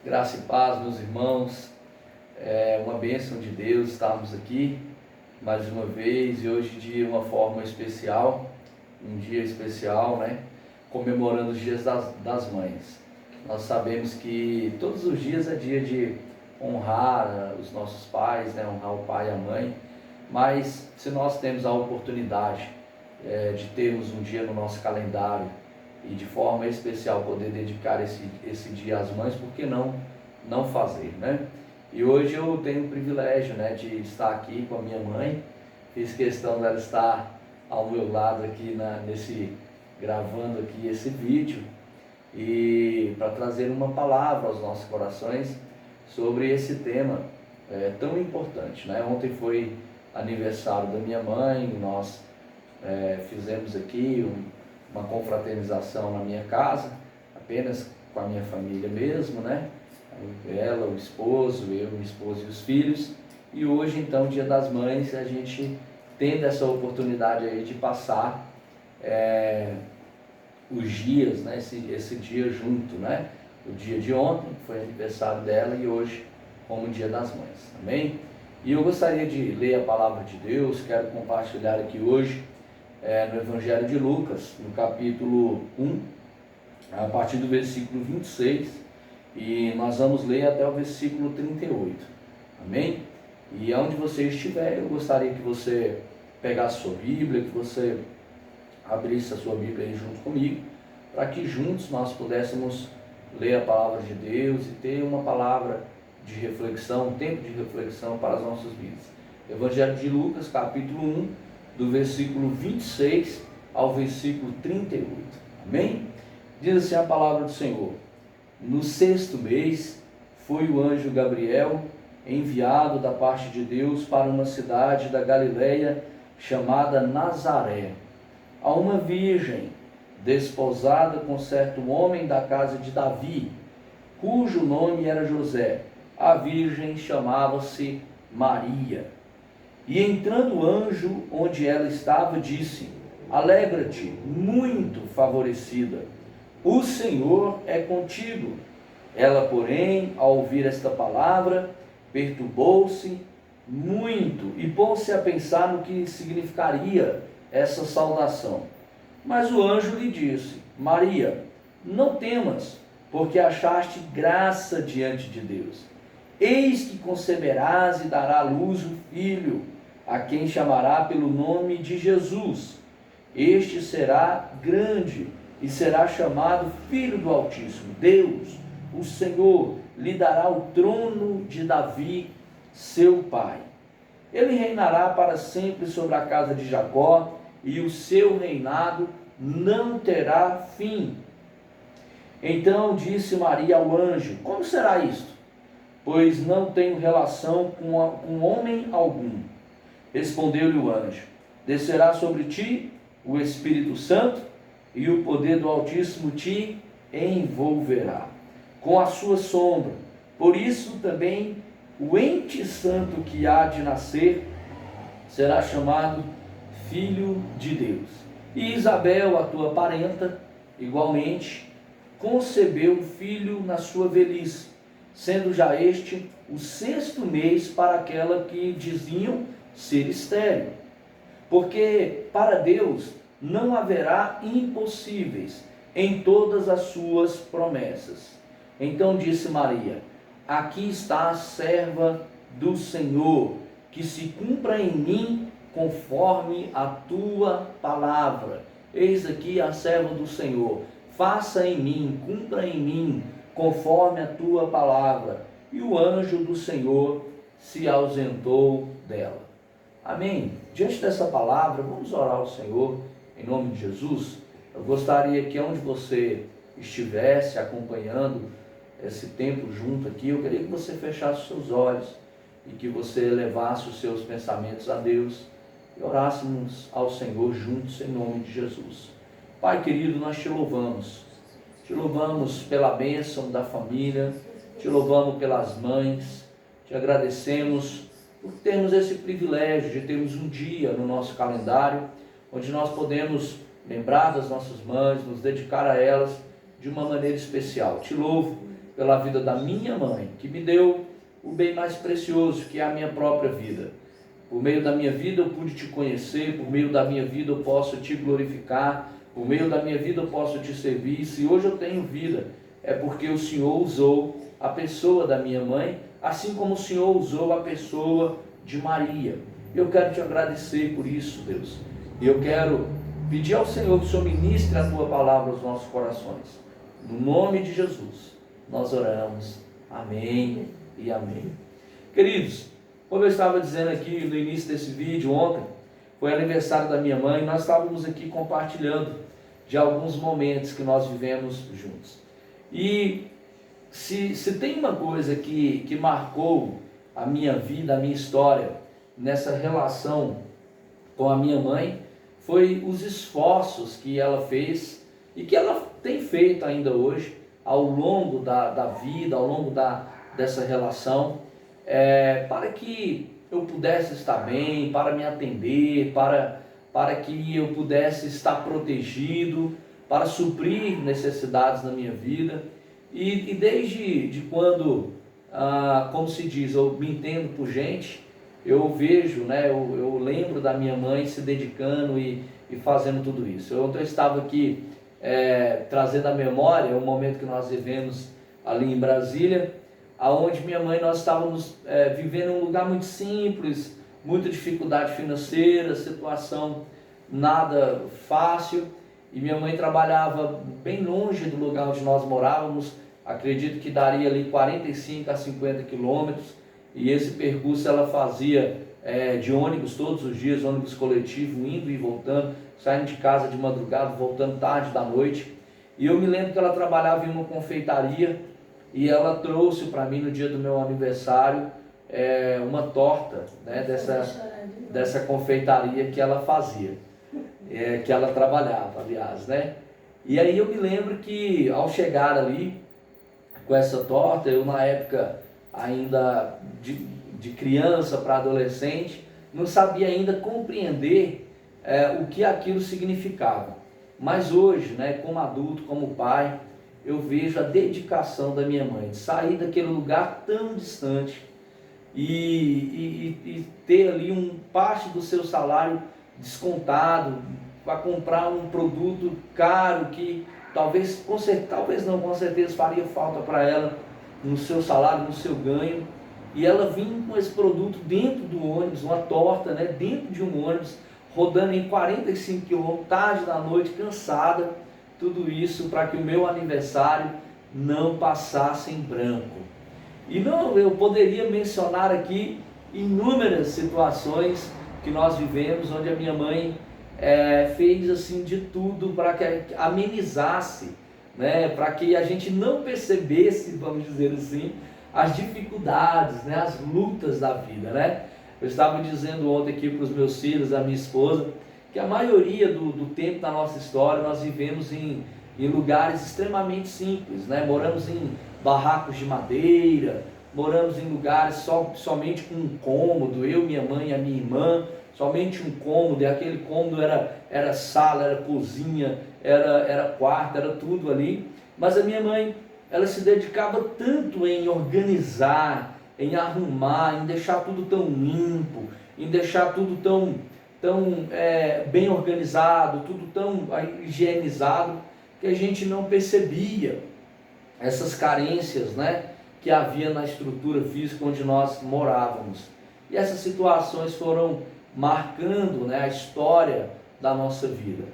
Graça e paz, meus irmãos. É uma bênção de Deus estarmos aqui mais uma vez e hoje de uma forma especial, um dia especial, né? Comemorando os dias das mães. Nós sabemos que todos os dias é dia de honrar os nossos pais, né? Honrar o pai e a mãe, mas se nós temos a oportunidade de termos um dia no nosso calendário e de forma especial poder dedicar esse dia às mães, por que não fazer, né? E hoje eu tenho o privilégio, né, de estar aqui com a minha mãe. Fiz questão dela estar ao meu lado aqui gravando aqui esse vídeo e para trazer uma palavra aos nossos corações sobre esse tema tão importante, né? Ontem foi aniversário da minha mãe, nós fizemos aqui uma confraternização na minha casa, apenas com a minha família mesmo, né? Ela, o esposo, eu, minha esposa e os filhos. E hoje, então, Dia das Mães, a gente tendo essa oportunidade aí de passar os dias, né? Esse dia junto, né? O dia de ontem foi aniversário dela e hoje como Dia das Mães, amém? E eu gostaria de ler a palavra de Deus, quero compartilhar aqui hoje no Evangelho de Lucas, no capítulo 1, a partir do versículo 26, e nós vamos ler até o versículo 38, amém? E onde você estiver, eu gostaria que você pegasse a sua Bíblia, que você abrisse a sua Bíblia aí junto comigo, para que juntos nós pudéssemos ler a palavra de Deus e ter uma palavra de reflexão, um tempo de reflexão para as nossas vidas. Evangelho de Lucas, capítulo 1, do versículo 26 ao versículo 38, amém? Diz assim a palavra do Senhor: no 6º mês foi o anjo Gabriel enviado da parte de Deus para uma cidade da Galileia chamada Nazaré, a uma virgem desposada com certo homem da casa de Davi, cujo nome era José. A virgem chamava-se Maria. E entrando o anjo onde ela estava, disse: alegra-te, muito favorecida, o Senhor é contigo. Ela, porém, ao ouvir esta palavra, perturbou-se muito e pôs-se a pensar no que significaria essa saudação. Mas o anjo lhe disse: Maria, não temas, porque achaste graça diante de Deus. Eis que conceberás e dará à luz um filho, a quem chamará pelo nome de Jesus. Este será grande e será chamado Filho do Altíssimo. Deus, o Senhor, lhe dará o trono de Davi, seu pai. Ele reinará para sempre sobre a casa de Jacó, e o seu reinado não terá fim. Então disse Maria ao anjo: como será isto? Pois não tenho relação com homem algum. Respondeu-lhe o anjo: descerá sobre ti o Espírito Santo, e o poder do Altíssimo te envolverá com a sua sombra. Por isso também o ente santo que há de nascer será chamado Filho de Deus. E Isabel, a tua parenta, igualmente, concebeu um filho na sua velhice, sendo já este o 6º mês para aquela que diziam ser estéril. Porque para Deus não haverá impossíveis em todas as suas promessas. Então disse Maria: aqui está a serva do Senhor, que se cumpra em mim conforme a tua palavra. Eis aqui a serva do Senhor, faça em mim, cumpra em mim conforme a tua palavra. E o anjo do Senhor se ausentou dela. Amém? Diante dessa palavra, vamos orar ao Senhor em nome de Jesus. Eu gostaria que onde você estivesse acompanhando esse tempo junto aqui, eu queria que você fechasse os seus olhos e que você levasse os seus pensamentos a Deus e orássemos ao Senhor juntos em nome de Jesus. Pai querido, nós te louvamos pela bênção da família, te louvamos pelas mães, te agradecemos por termos esse privilégio de termos um dia no nosso calendário, onde nós podemos lembrar das nossas mães, nos dedicar a elas de uma maneira especial. Te louvo pela vida da minha mãe, que me deu o bem mais precioso, que é a minha própria vida. Por meio da minha vida eu pude te conhecer, por meio da minha vida eu posso te glorificar, por meio da minha vida eu posso te servir. E se hoje eu tenho vida, é porque o Senhor usou a pessoa da minha mãe, assim como o Senhor usou a pessoa de Maria. Eu quero te agradecer por isso, Deus. E eu quero pedir ao Senhor que o Senhor ministre a tua palavra aos nossos corações. No nome de Jesus, nós oramos. Amém e amém. Queridos, como eu estava dizendo aqui no início desse vídeo, ontem foi aniversário da minha mãe, nós estávamos aqui compartilhando de alguns momentos que nós vivemos juntos. E se tem uma coisa que marcou a minha vida, a minha história, nessa relação com a minha mãe, foi os esforços que ela fez e que ela tem feito ainda hoje, ao longo da vida, ao longo dessa relação, para que eu pudesse estar bem, para me atender, para que eu pudesse estar protegido, para suprir necessidades na minha vida. E desde quando, como se diz, eu me entendo por gente, eu vejo, né, eu lembro da minha mãe se dedicando e fazendo tudo isso. Ontem eu estava aqui trazendo à memória o momento que nós vivemos ali em Brasília, aonde minha mãe, nós estávamos vivendo em um lugar muito simples, muita dificuldade financeira, situação nada fácil, e minha mãe trabalhava bem longe do lugar onde nós morávamos, acredito que daria ali 45 a 50 quilômetros, e esse percurso ela fazia de ônibus todos os dias, ônibus coletivo, indo e voltando, saindo de casa de madrugada, voltando tarde da noite. E eu me lembro que ela trabalhava em uma confeitaria, e ela trouxe para mim no dia do meu aniversário uma torta, né, dessa confeitaria que ela fazia, que ela trabalhava, aliás, né? E aí eu me lembro que ao chegar ali com essa torta, eu na época ainda de criança para adolescente, não sabia ainda compreender o que aquilo significava. Mas hoje, né, como adulto, como pai, eu vejo a dedicação da minha mãe, de sair daquele lugar tão distante e ter ali parte do seu salário descontado para comprar um produto caro que talvez não, com certeza faria falta para ela no seu salário, no seu ganho. E ela vinha com esse produto dentro do ônibus, uma torta, né, dentro de um ônibus, rodando em 45 km, tarde da noite, cansada, tudo isso para que o meu aniversário não passasse em branco. E não, eu poderia mencionar aqui inúmeras situações que nós vivemos, onde a minha mãe fez assim de tudo para que amenizasse, né, para que a gente não percebesse, vamos dizer assim, as dificuldades, né, as lutas da vida, né? Eu estava dizendo ontem aqui para os meus filhos, a minha esposa, que a maioria do tempo da nossa história nós vivemos em lugares extremamente simples, né? Moramos em barracos de madeira, moramos em lugares somente com um cômodo, eu, minha mãe e a minha irmã, somente um cômodo, e aquele cômodo era sala, era cozinha, era quarto, era tudo ali. Mas a minha mãe, ela se dedicava tanto em organizar, em arrumar, em deixar tudo tão limpo, em deixar tudo tão bem organizado, tudo tão higienizado, que a gente não percebia essas carências, né, que havia na estrutura física onde nós morávamos. E essas situações foram marcando, né, a história da nossa vida.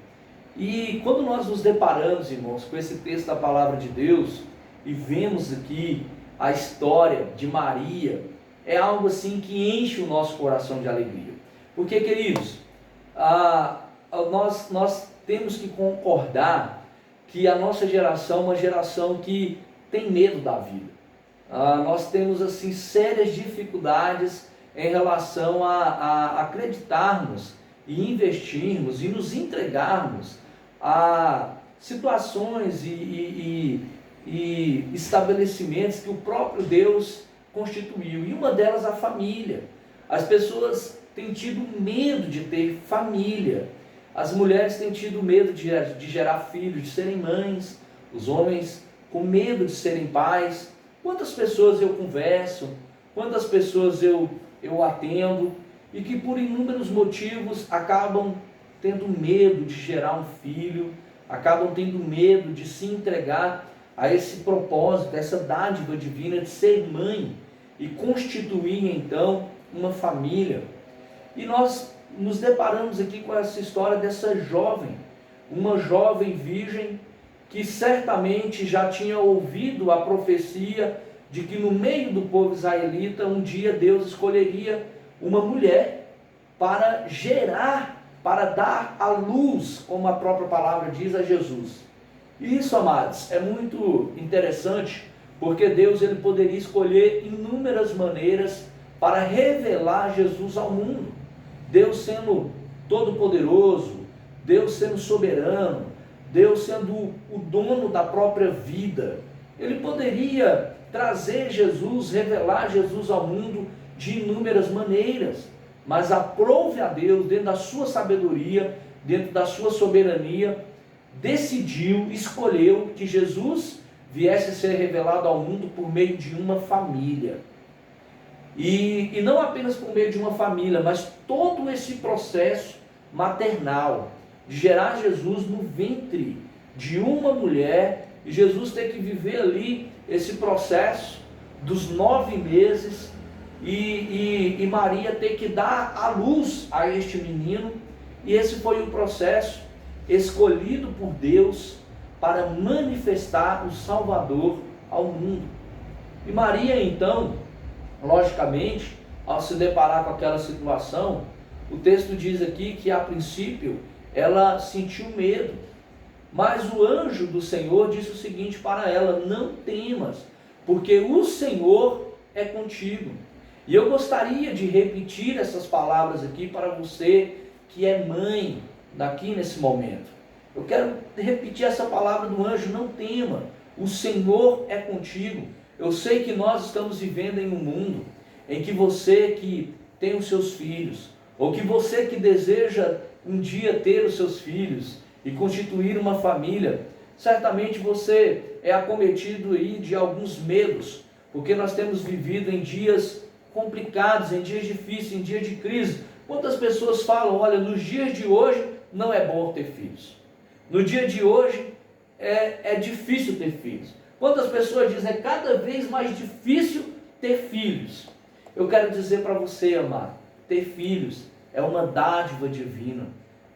E quando nós nos deparamos, irmãos, com esse texto da Palavra de Deus e vemos aqui a história de Maria, é algo assim que enche o nosso coração de alegria. Porque, queridos, nós temos que concordar que a nossa geração é uma geração que tem medo da vida. Nós temos assim sérias dificuldades em relação a acreditarmos e investirmos e nos entregarmos a situações e estabelecimentos que o próprio Deus constituiu, e uma delas a família. As pessoas têm tido medo de ter família, as mulheres têm tido medo de gerar filhos, de serem mães, os homens com medo de serem pais. Quantas pessoas eu converso, quantas pessoas eu atendo e que por inúmeros motivos acabam tendo medo de gerar um filho, acabam tendo medo de se entregar a esse propósito, essa dádiva divina de ser mãe e constituir então uma família. E nós nos deparamos aqui com essa história dessa jovem, uma jovem virgem que certamente já tinha ouvido a profecia de que no meio do povo israelita um dia Deus escolheria uma mulher para gerar, para dar à luz, como a própria palavra diz, a Jesus. E isso, amados, é muito interessante, porque Deus ele poderia escolher inúmeras maneiras para revelar Jesus ao mundo. Deus sendo todo-poderoso, Deus sendo soberano, Deus sendo o dono da própria vida, ele poderia trazer Jesus, revelar Jesus ao mundo de inúmeras maneiras, mas aprove a Deus, dentro da sua sabedoria, dentro da sua soberania, decidiu, escolheu que Jesus viesse a ser revelado ao mundo por meio de uma família. E não apenas por meio de uma família, mas todo esse processo maternal, de gerar Jesus no ventre de uma mulher, e Jesus ter que viver ali esse processo dos 9 meses, e Maria ter que dar a luz a este menino, e esse foi o processo escolhido por Deus para manifestar o Salvador ao mundo. E Maria então, logicamente, ao se deparar com aquela situação, o texto diz aqui que a princípio ela sentiu medo, mas o anjo do Senhor disse o seguinte para ela: não temas, porque o Senhor é contigo. E eu gostaria de repetir essas palavras aqui para você que é mãe daqui nesse momento. Eu quero repetir essa palavra do anjo: não tema, o Senhor é contigo. Eu sei que nós estamos vivendo em um mundo em que você que tem os seus filhos, ou que você que deseja um dia ter os seus filhos e constituir uma família, certamente você é acometido aí de alguns medos, porque nós temos vivido em dias complicados, em dias difíceis, em dias de crise. Quantas pessoas falam: olha, nos dias de hoje não é bom ter filhos, no dia de hoje é difícil ter filhos. Quantas pessoas dizem: é cada vez mais difícil ter filhos. Eu quero dizer para você, amado, ter filhos é uma dádiva divina.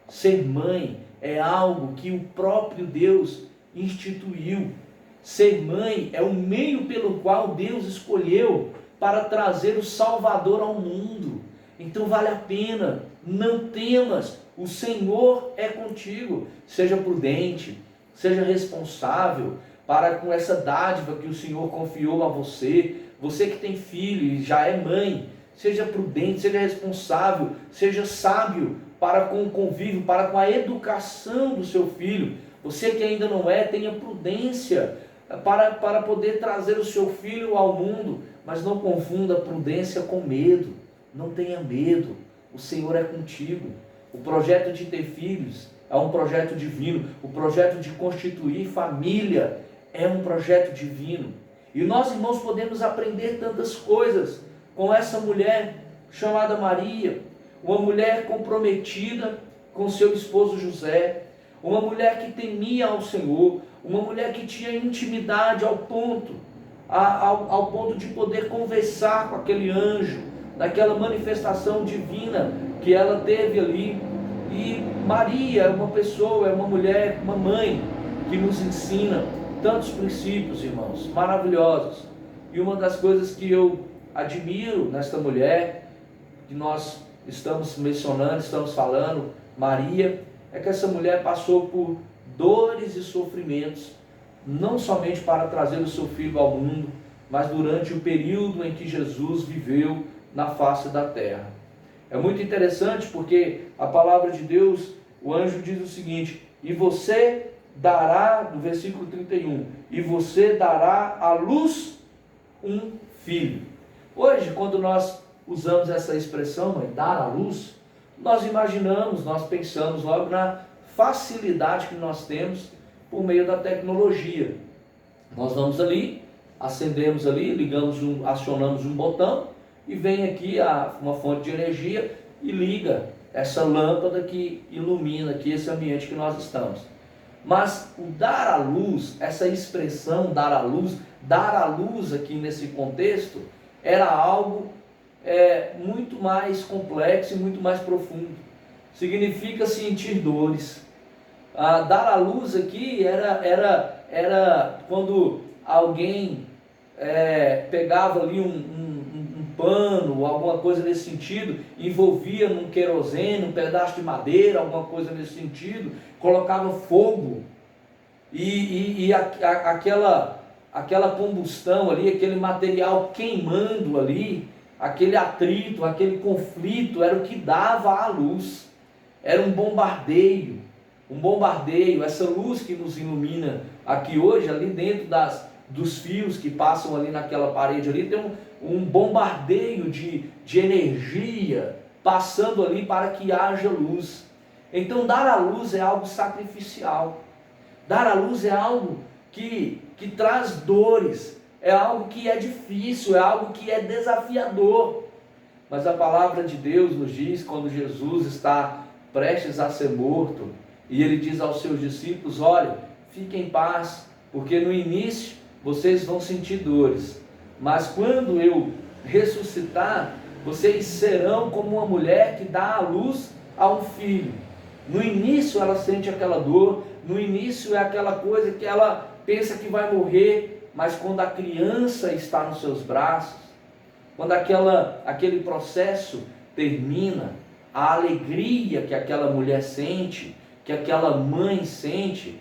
Ser mãe é algo que o próprio Deus instituiu. Ser mãe é o meio pelo qual Deus escolheu para trazer o Salvador ao mundo. Então vale a pena, não temas, o Senhor é contigo. Seja prudente, seja responsável para com essa dádiva que o Senhor confiou a você. Você que tem filho e já é mãe, seja prudente, seja responsável, seja sábio para com o convívio, para com a educação do seu filho. Você que ainda não é, tenha prudência para poder trazer o seu filho ao mundo, mas não confunda prudência com medo. Não tenha medo, o Senhor é contigo. O projeto de ter filhos é um projeto divino. O projeto de constituir família é um projeto divino. E nós, irmãos, podemos aprender tantas coisas com essa mulher chamada Maria, uma mulher comprometida com seu esposo José, uma mulher que temia ao Senhor, uma mulher que tinha intimidade ao ponto de poder conversar com aquele anjo, daquela manifestação divina que ela teve ali. E Maria é uma pessoa, é uma mulher, uma mãe que nos ensina tantos princípios, irmãos, maravilhosos. E uma das coisas que eu admiro nesta mulher, que nós estamos mencionando, estamos falando, Maria, é que essa mulher passou por dores e sofrimentos, não somente para trazer o seu filho ao mundo, mas durante o período em que Jesus viveu na face da terra. É muito interessante porque a palavra de Deus, o anjo diz o seguinte: e você dará, no versículo 31, e você dará à luz um filho. Hoje, quando nós usamos essa expressão, mãe, dar à luz, nós imaginamos, nós pensamos logo na facilidade que nós temos por meio da tecnologia. Nós vamos ali, acendemos ali, acionamos um botão e vem aqui uma fonte de energia e liga essa lâmpada que ilumina aqui esse ambiente que nós estamos. Mas o dar à luz, essa expressão dar à luz aqui nesse contexto, era algo muito mais complexo e muito mais profundo. Significa sentir dores. Dar à luz aqui era quando alguém pegava ali um pano, alguma coisa nesse sentido, envolvia num querosene, um pedaço de madeira, alguma coisa nesse sentido, colocava fogo e aquela combustão ali, aquele material queimando ali, aquele atrito, aquele conflito, era o que dava à luz. Era um bombardeio, essa luz que nos ilumina aqui hoje, ali dentro dos fios que passam ali naquela parede ali, tem um bombardeio de energia passando ali para que haja luz. Então dar à luz é algo sacrificial, dar à luz é algo que traz dores, é algo que é difícil, é algo que é desafiador. Mas a palavra de Deus nos diz, quando Jesus está prestes a ser morto, e ele diz aos seus discípulos: olha, fiquem em paz, porque no início vocês vão sentir dores, mas quando eu ressuscitar, vocês serão como uma mulher que dá à luz a um filho. No início ela sente aquela dor, no início é aquela coisa que ela pensa que vai morrer, mas quando a criança está nos seus braços, quando aquele processo termina, a alegria que aquela mulher sente, que aquela mãe sente,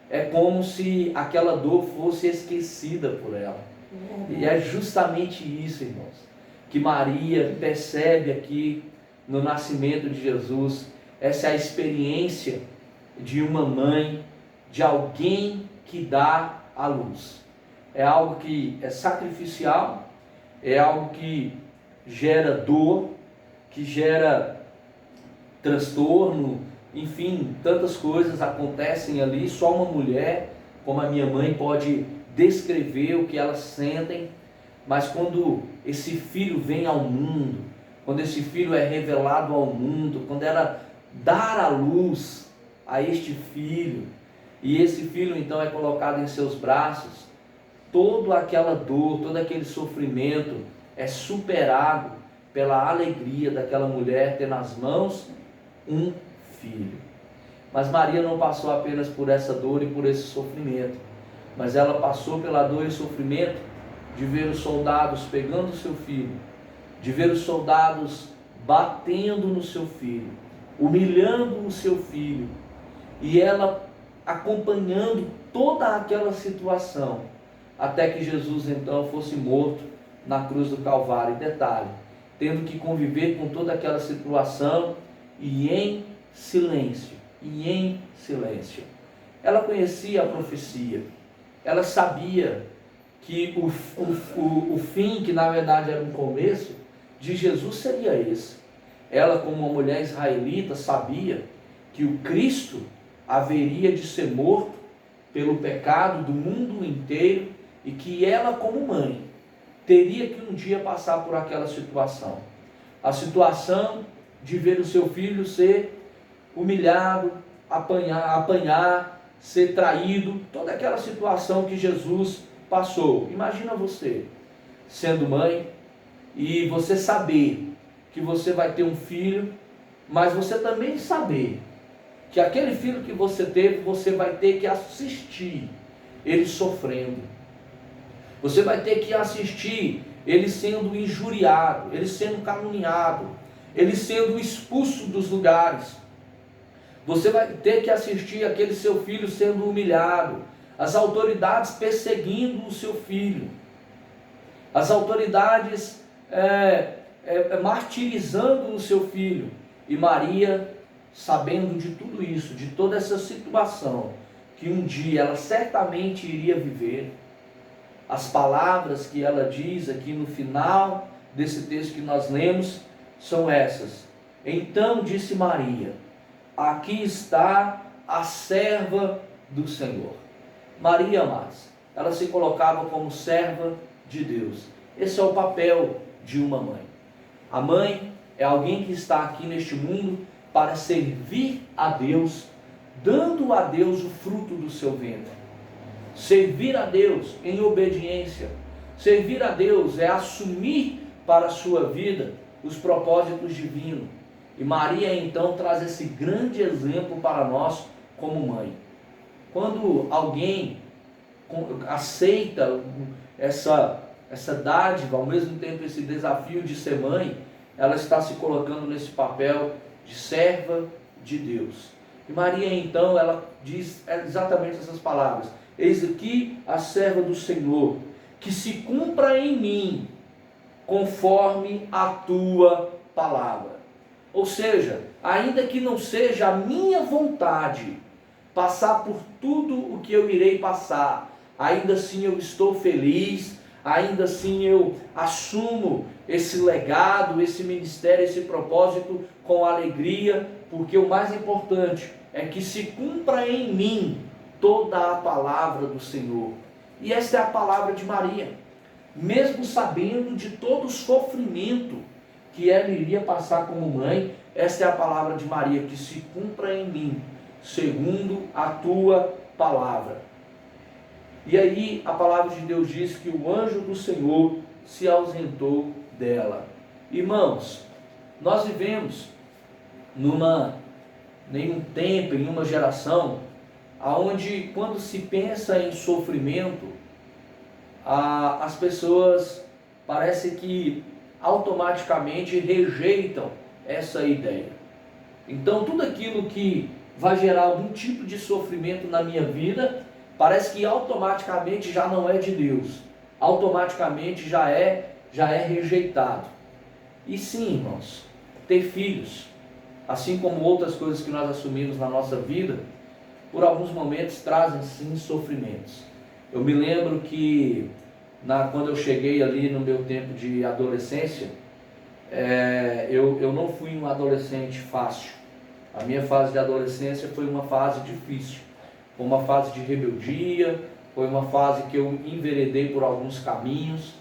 é como se aquela dor fosse esquecida por ela. E é justamente isso, irmãos, que Maria percebe aqui no nascimento de Jesus. Essa é a experiência de uma mãe, de alguém que dá à luz. É algo que é sacrificial, é algo que gera dor, que gera transtorno, enfim, tantas coisas acontecem ali. Só uma mulher, como a minha mãe, pode descrever o que elas sentem. Mas quando esse filho vem ao mundo, quando esse filho é revelado ao mundo, quando ela dá à luz a este filho, e esse filho então é colocado em seus braços, toda aquela dor, todo aquele sofrimento é superado pela alegria daquela mulher ter nas mãos um filho. Mas Maria não passou apenas por essa dor e por esse sofrimento, mas ela passou pela dor e sofrimento de ver os soldados pegando o seu filho, de ver os soldados batendo no seu filho, humilhando o seu filho, e ela acompanhando toda aquela situação, até que Jesus então fosse morto na cruz do Calvário. E detalhe, tendo que conviver com toda aquela situação e em silêncio, Ela conhecia a profecia, ela sabia que o fim, que na verdade era um começo, de Jesus seria esse. Ela, como uma mulher israelita, sabia que o Cristo haveria de ser morto pelo pecado do mundo inteiro, e que ela, como mãe, teria que um dia passar por aquela situação. A situação de ver o seu filho ser humilhado, apanhar, ser traído, toda aquela situação que Jesus passou. Imagina você sendo mãe e você saber que você vai ter um filho, mas você também saber que aquele filho que você teve, você vai ter que assistir ele sofrendo. Você vai ter que assistir ele sendo injuriado, ele sendo caluniado, ele sendo expulso dos lugares. Você vai ter que assistir aquele seu filho sendo humilhado, as autoridades perseguindo o seu filho, as autoridades martirizando o seu filho. E Maria, sabendo de tudo isso, de toda essa situação, que um dia ela certamente iria viver, as palavras que ela diz aqui no final desse texto que nós lemos são essas: então disse Maria, aqui está a serva do Senhor. Maria, amados, ela se colocava como serva de Deus. Esse é o papel de uma mãe. A mãe é alguém que está aqui neste mundo para servir a Deus, dando a Deus o fruto do seu ventre. Servir a Deus em obediência. Servir a Deus é assumir para a sua vida os propósitos divinos. E Maria então traz esse grande exemplo para nós como mãe. Quando alguém aceita essa dádiva, ao mesmo tempo esse desafio de ser mãe, ela está se colocando nesse papel de serva de Deus. E Maria então, ela diz exatamente essas palavras: eis aqui a serva do Senhor, que se cumpra em mim conforme a tua palavra. Ou seja, ainda que não seja a minha vontade passar por tudo o que eu irei passar, ainda assim eu estou feliz, ainda assim eu assumo esse legado, esse ministério, esse propósito com alegria, porque o mais importante é que se cumpra em mim toda a palavra do Senhor. E esta é a palavra de Maria. Mesmo sabendo de todo o sofrimento que ela iria passar como mãe, esta é a palavra de Maria: que se cumpra em mim, segundo a tua palavra. E aí a palavra de Deus diz que o anjo do Senhor se ausentou dela. Irmãos, nós vivemos em um tempo, em uma geração, onde quando se pensa em sofrimento, as pessoas parece que automaticamente rejeitam essa ideia. Então tudo aquilo que vai gerar algum tipo de sofrimento na minha vida, parece que automaticamente já não é de Deus, automaticamente já é rejeitado. E sim, irmãos, ter filhos, assim como outras coisas que nós assumimos na nossa vida, por alguns momentos trazem sim sofrimentos. Eu me lembro que quando eu cheguei ali no meu tempo de adolescência, eu não fui um adolescente fácil. A minha fase de adolescência foi uma fase difícil, foi uma fase de rebeldia, foi uma fase que eu enveredei por alguns caminhos.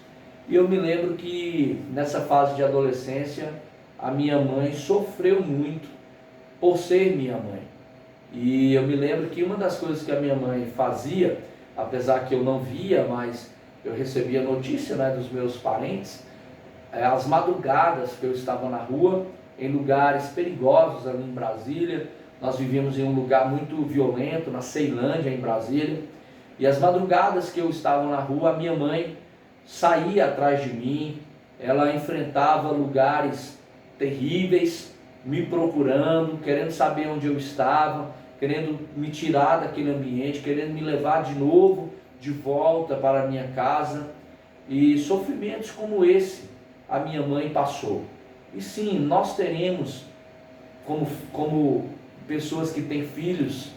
E eu me lembro que nessa fase de adolescência, a minha mãe sofreu muito por ser minha mãe. E eu me lembro que uma das coisas que a minha mãe fazia, apesar que eu não via, mas eu recebia notícia, dos meus parentes, as madrugadas que eu estava na rua, em lugares perigosos ali em Brasília. Nós vivíamos em um lugar muito violento, na Ceilândia, em Brasília. E as madrugadas que eu estava na rua, a minha mãe saía atrás de mim, ela enfrentava lugares terríveis, me procurando, querendo saber onde eu estava, querendo me tirar daquele ambiente, querendo me levar de novo, de volta para a minha casa. E sofrimentos como esse a minha mãe passou. E sim, nós teremos, como pessoas que têm filhos,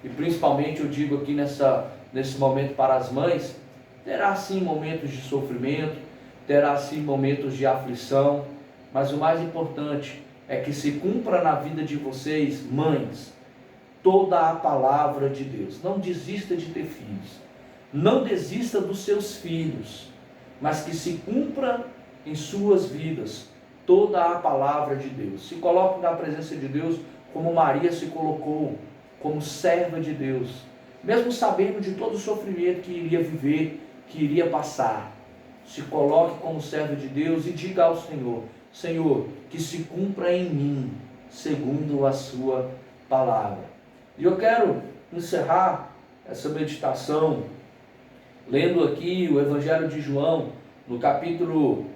e principalmente eu digo aqui nesse momento para as mães, terá sim momentos de sofrimento, terá sim momentos de aflição, mas o mais importante é que se cumpra na vida de vocês, mães, toda a palavra de Deus. Não desista de ter filhos, não desista dos seus filhos, mas que se cumpra em suas vidas toda a palavra de Deus. Se coloque na presença de Deus como Maria se colocou, como serva de Deus, mesmo sabendo de todo o sofrimento que iria viver, que iria passar. Se coloque como servo de Deus e diga ao Senhor: Senhor, que se cumpra em mim segundo a sua palavra. E eu quero encerrar essa meditação lendo aqui o Evangelho de João, no capítulo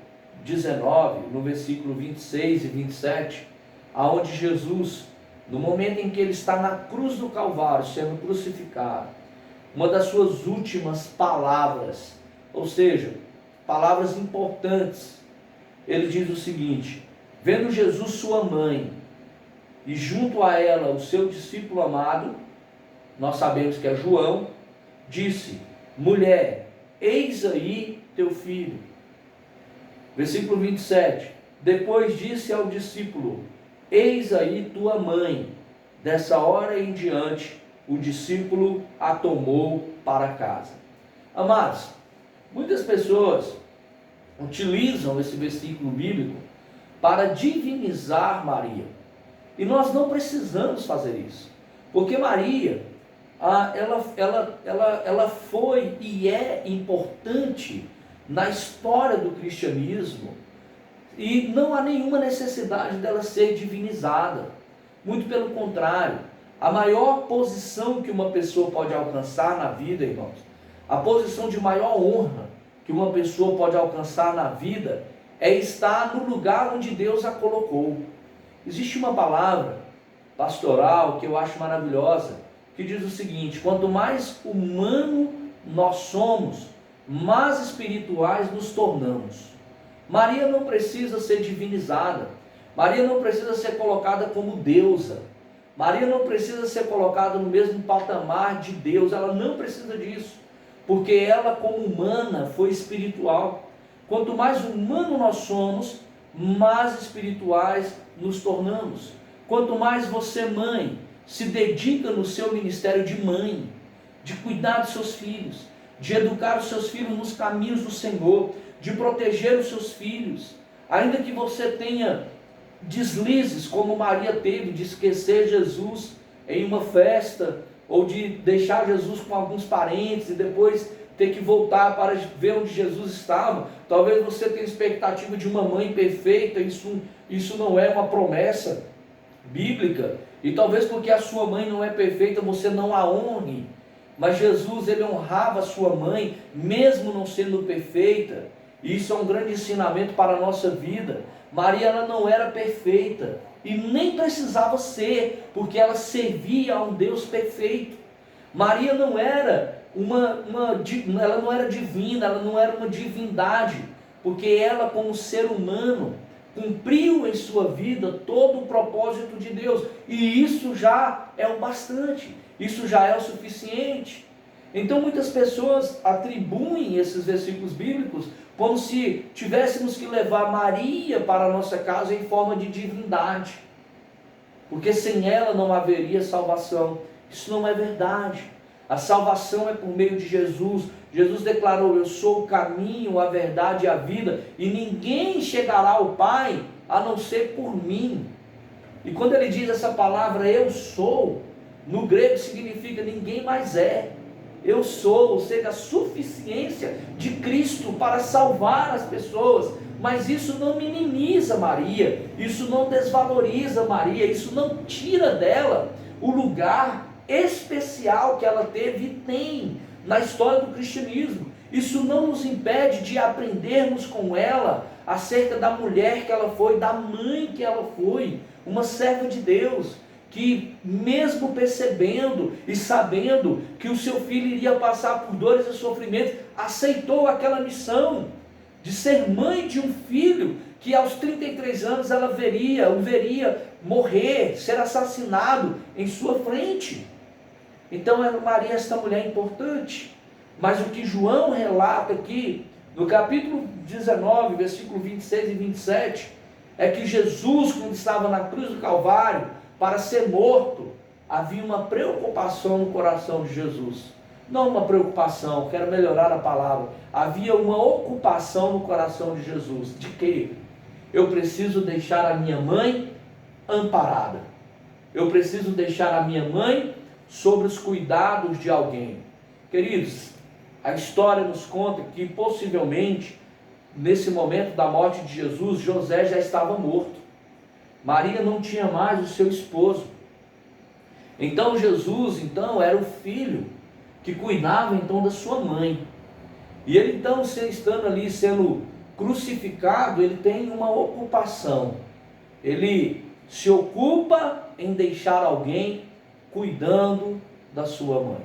19, no versículo 26 e 27, aonde Jesus, no momento em que ele está na cruz do Calvário, sendo crucificado, uma das suas últimas palavras, ou seja, palavras importantes, ele diz o seguinte: vendo Jesus sua mãe, e junto a ela o seu discípulo amado, nós sabemos que é João, disse: mulher, eis aí teu filho. Versículo 27, depois disse ao discípulo: eis aí tua mãe. Dessa hora em diante, o discípulo a tomou para casa. Amados, muitas pessoas utilizam esse versículo bíblico para divinizar Maria. E nós não precisamos fazer isso. Porque Maria, ela foi e é importante na história do cristianismo. E não há nenhuma necessidade dela ser divinizada. Muito pelo contrário. A maior posição que uma pessoa pode alcançar na vida, irmãos, a posição de maior honra que uma pessoa pode alcançar na vida é estar no lugar onde Deus a colocou. Existe uma palavra pastoral que eu acho maravilhosa, que diz o seguinte: quanto mais humano nós somos, mais espirituais nos tornamos. Maria não precisa ser divinizada, Maria não precisa ser colocada como deusa, Maria não precisa ser colocada no mesmo patamar de Deus, ela não precisa disso, porque ela, como humana, foi espiritual. Quanto mais humano nós somos, mais espirituais nos tornamos. Quanto mais você, mãe, se dedica no seu ministério de mãe, de cuidar dos seus filhos, de educar os seus filhos nos caminhos do Senhor, de proteger os seus filhos, ainda que você tenha deslizes, como Maria teve, de esquecer Jesus em uma festa, ou de deixar Jesus com alguns parentes e depois ter que voltar para ver onde Jesus estava. Talvez você tenha expectativa de uma mãe perfeita, isso não é uma promessa bíblica, e talvez porque a sua mãe não é perfeita, você não a honre. Mas Jesus, ele honrava a sua mãe, mesmo não sendo perfeita, e isso é um grande ensinamento para a nossa vida. Maria, ela não era perfeita, e nem precisava ser, porque ela servia a um Deus perfeito. Maria não era ela não era divina, ela não era uma divindade, porque ela, como ser humano, cumpriu em sua vida todo o propósito de Deus, e isso já é o bastante, isso já é o suficiente. Então muitas pessoas atribuem esses versículos bíblicos como se tivéssemos que levar Maria para a nossa casa em forma de divindade, porque sem ela não haveria salvação. Isso não é verdade. A salvação é por meio de Jesus. Jesus declarou: eu sou o caminho, a verdade e a vida, e ninguém chegará ao Pai a não ser por mim. E quando ele diz essa palavra eu sou, no grego significa ninguém mais é. Eu sou, ou seja, a suficiência de Cristo para salvar as pessoas. Mas isso não minimiza Maria, isso não desvaloriza Maria, isso não tira dela o lugar especial que ela teve e tem na história do cristianismo. Isso não nos impede de aprendermos com ela acerca da mulher que ela foi, da mãe que ela foi, uma serva de Deus, que mesmo percebendo e sabendo que o seu filho iria passar por dores e sofrimentos, aceitou aquela missão de ser mãe de um filho que aos 33 anos ela o veria morrer, ser assassinado em sua frente. Então Maria, esta mulher importante. Mas o que João relata aqui, no capítulo 19, versículo 26 e 27, é que Jesus, quando estava na cruz do Calvário, para ser morto, havia uma preocupação no coração de Jesus. Não uma preocupação, quero melhorar a palavra. Havia uma ocupação no coração de Jesus. De quê? Eu preciso deixar a minha mãe amparada. Eu preciso deixar a minha mãe sobre os cuidados de alguém. Queridos, a história nos conta que possivelmente, nesse momento da morte de Jesus, José já estava morto. Maria não tinha mais o seu esposo. Então Jesus, era o filho que cuidava então da sua mãe. E ele então, estando ali sendo crucificado, ele tem uma ocupação. Ele se ocupa em deixar alguém cuidando da sua mãe.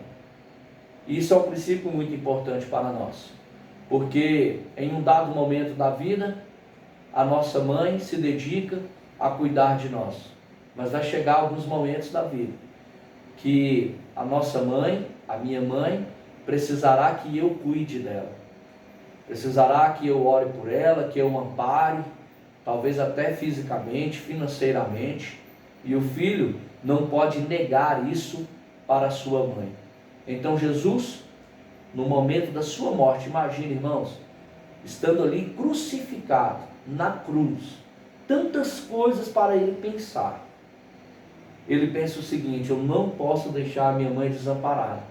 Isso é um princípio muito importante para nós, porque em um dado momento da vida, a nossa mãe se dedica a cuidar de nós, mas vai chegar alguns momentos da vida que a nossa mãe, a minha mãe, precisará que eu cuide dela, precisará que eu ore por ela, que eu ampare, talvez até fisicamente, financeiramente, e o filho não pode negar isso para a sua mãe. Então Jesus, no momento da sua morte, imagine, irmãos, estando ali crucificado na cruz, tantas coisas para ele pensar. Ele pensa o seguinte: eu não posso deixar a minha mãe desamparada.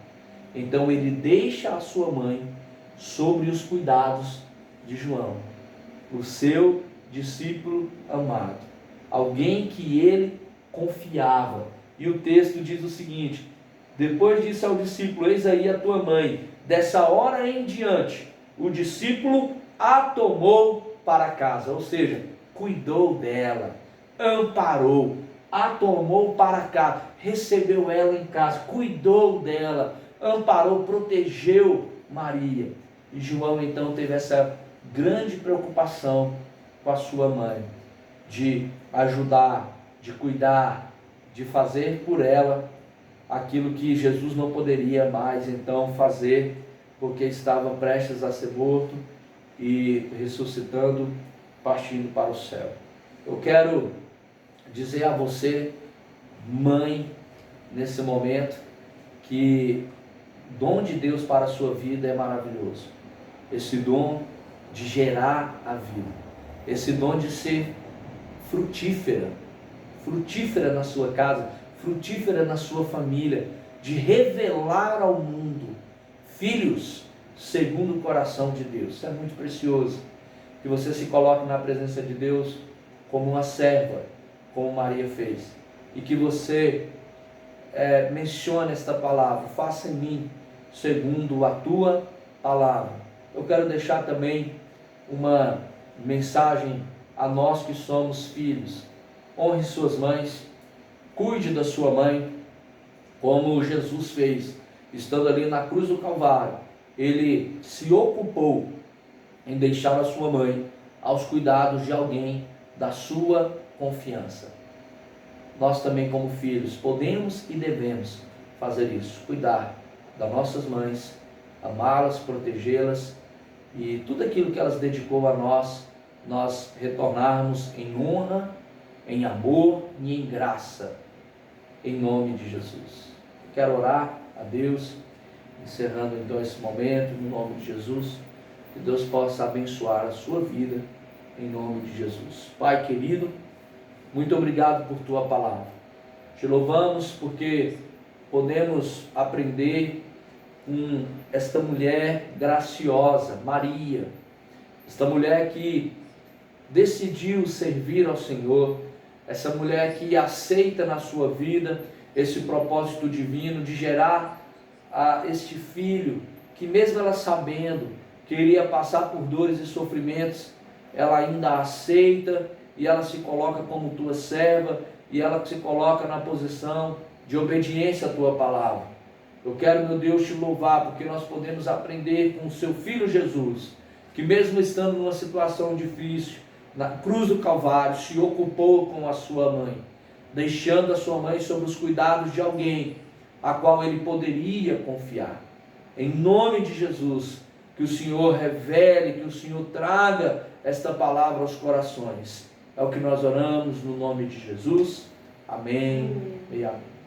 Então ele deixa a sua mãe sobre os cuidados de João, o seu discípulo amado, alguém que ele confiava. E o texto diz o seguinte: depois disse ao discípulo: eis aí a tua mãe. Dessa hora em diante, o discípulo a tomou para casa, ou seja, cuidou dela, amparou, a tomou para casa, recebeu ela em casa, cuidou dela, amparou, protegeu Maria. E João então teve essa grande preocupação com a sua mãe, de ajudar, de cuidar, de fazer por ela aquilo que Jesus não poderia mais então fazer, porque estava prestes a ser morto e ressuscitando, partindo para o céu. Eu quero dizer a você, mãe, nesse momento, que o dom de Deus para a sua vida é maravilhoso. Esse dom de gerar a vida, esse dom de ser frutífera na sua casa, frutífera na sua família, de revelar ao mundo filhos segundo o coração de Deus. Isso é muito precioso, que você se coloque na presença de Deus como uma serva, como Maria fez, e que você mencione esta palavra: faça em mim segundo a tua palavra. Eu quero deixar também uma mensagem a nós que somos filhos: honre suas mães, cuide da sua mãe, como Jesus fez, estando ali na cruz do Calvário. Ele se ocupou em deixar a sua mãe aos cuidados de alguém da sua confiança. Nós também, como filhos, podemos e devemos fazer isso, cuidar das nossas mães, amá-las, protegê-las, e tudo aquilo que elas dedicou a nós, nós retornarmos em honra, em amor e em graça, em nome de Jesus. Quero orar a Deus, encerrando então esse momento, no nome de Jesus, que Deus possa abençoar a sua vida, em nome de Jesus. Pai querido, muito obrigado por tua palavra. Te louvamos porque podemos aprender com esta mulher graciosa, Maria, esta mulher que decidiu servir ao Senhor, essa mulher que aceita na sua vida esse propósito divino de gerar este filho, que mesmo ela sabendo que iria passar por dores e sofrimentos, ela ainda aceita, e ela se coloca como tua serva, e ela se coloca na posição de obediência à tua palavra. Eu quero, meu Deus, te louvar, porque nós podemos aprender com o seu filho Jesus, que mesmo estando numa situação difícil, na cruz do Calvário, se ocupou com a sua mãe, deixando a sua mãe sob os cuidados de alguém a qual ele poderia confiar. Em nome de Jesus, que o Senhor revele, que o Senhor traga esta palavra aos corações. É o que nós oramos no nome de Jesus. Amém. E amém.